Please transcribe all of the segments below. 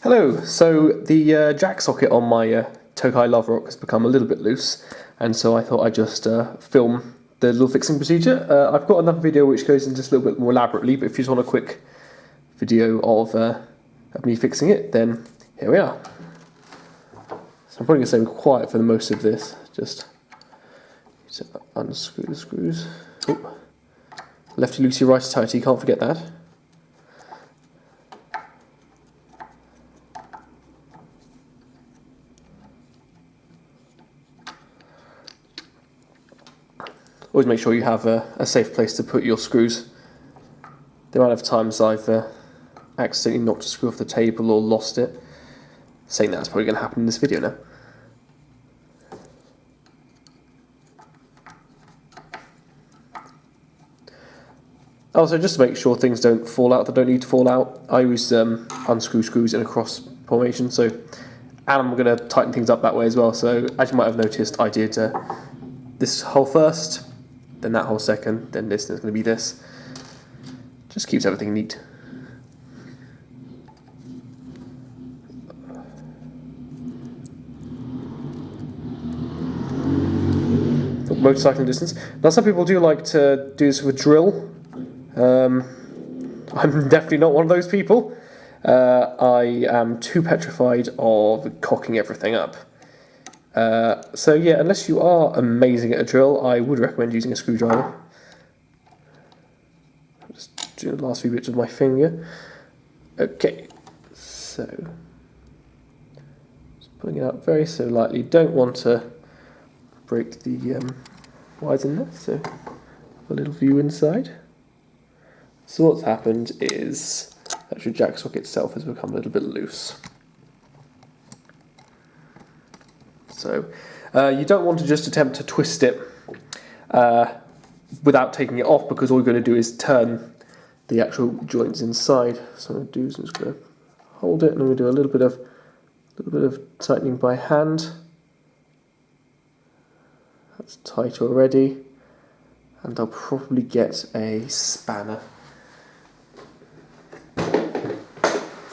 Hello, so the jack socket on my Tokai Loverock has become a little bit loose, and so I thought I'd just film the little fixing procedure. I've got another video which goes into this a little bit more elaborately, but if you just want a quick video of me fixing it, then here we are. So I'm probably going to stay quiet for the most of this, just to unscrew the screws. Oh. Lefty loosey, righty tighty, can't forget that. Always make sure you have a safe place to put your screws. The amount of times I've accidentally knocked a screw off the table or lost it, saying that's probably going to happen in this video now. Also, just to make sure things don't fall out that don't need to fall out, I always unscrew screws in a cross formation, and I'm going to tighten things up that way as well. So as you might have noticed, I did this hole first, then that hole second, then this, and it's going to be this. Just keeps everything neat. Motorcycling distance. Now some people do like to do this with a drill. I'm definitely not one of those people. I am too petrified of cocking everything up. So yeah, unless you are amazing at a drill, I would recommend using a screwdriver. I'll just do the last few bits with my finger. Okay, so just pulling it out very so lightly. Don't want to break the wires in there, so a little view inside. So what's happened is that your jack socket itself has become a little bit loose. So you don't want to just attempt to twist it without taking it off, because all you're going to do is turn the actual joints inside. So what I'm going to do is I'm just going to hold it, and I'm going to do a little bit of tightening by hand. That's tight already, and I'll probably get a spanner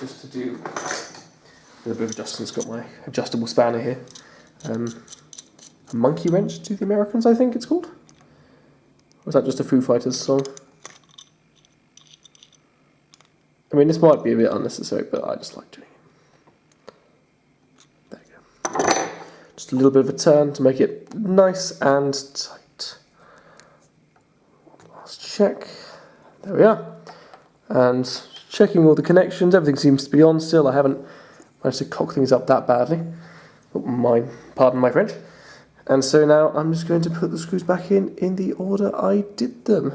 just to do a little bit of adjusting. It's got my adjustable spanner here. A monkey wrench to the Americans, I think it's called. Or is that just a Foo Fighters song? I mean, this might be a bit unnecessary, but I just like doing it. There you go. Just a little bit of a turn to make it nice and tight. Last check. There we are. And checking all the connections, everything seems to be on still. I haven't managed to cock things up that badly. Pardon my French. And so now I'm just going to put the screws back in the order I did them.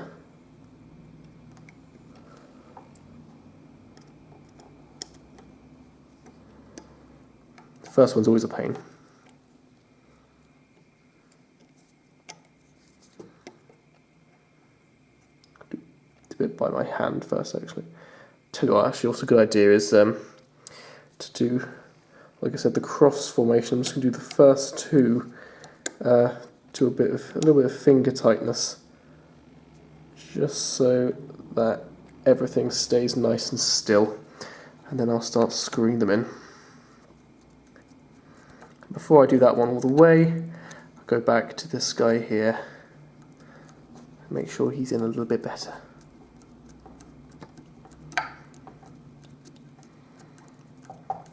The first one's always a pain. Do a bit by my hand first, actually. Tell you what, actually, also a good idea is to do, like I said, the cross formation. I'm just going to do the first two to a little bit of finger tightness, just so that everything stays nice and still, and then I'll start screwing them in. Before I do that one all the way, I'll go back to this guy here and make sure he's in a little bit better.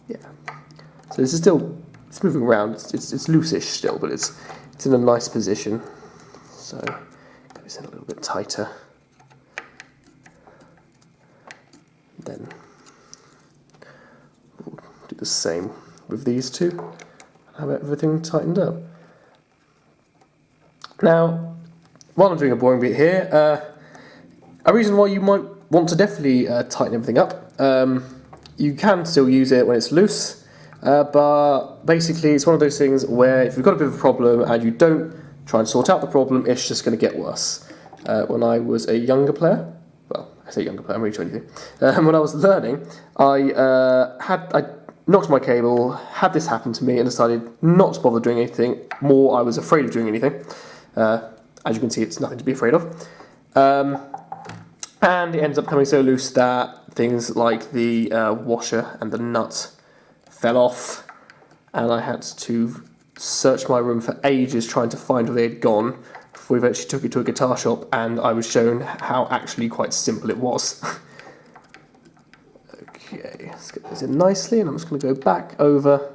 Yeah. So this is still, it's moving around, it's loose-ish still, but it's in a nice position. So get this in a little bit tighter. Then we'll do the same with these two and have everything tightened up. Now, while I'm doing a boring bit here, a reason why you might want to definitely tighten everything up, you can still use it when it's loose. But basically it's one of those things where if you've got a bit of a problem and you don't try and sort out the problem, it's just going to get worse. When I was a younger player, well, I say younger player, I'm really 22. When I was learning, I knocked my cable, had this happen to me, and decided not to bother doing anything more. I was afraid of doing anything. As you can see, it's nothing to be afraid of. And it ends up coming so loose that things like the washer and the nut fell off, and I had to search my room for ages trying to find where they had gone before we eventually took it to a guitar shop, and I was shown how actually quite simple it was. Okay, let's get this in nicely, and I'm just going to go back over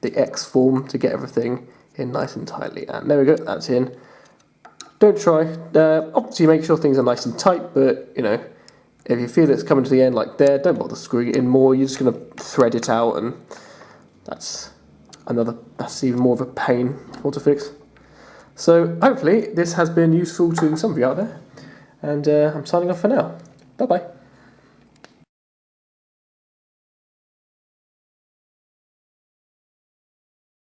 the X form to get everything in nice and tightly. And there we go, that's in. Don't try. Obviously, make sure things are nice and tight, but you know, if you feel it's coming to the end like there, don't bother screwing it in more. You're just going to thread it out, and that's even more of a pain to fix. So hopefully this has been useful to some of you out there, and I'm signing off for now. Bye bye.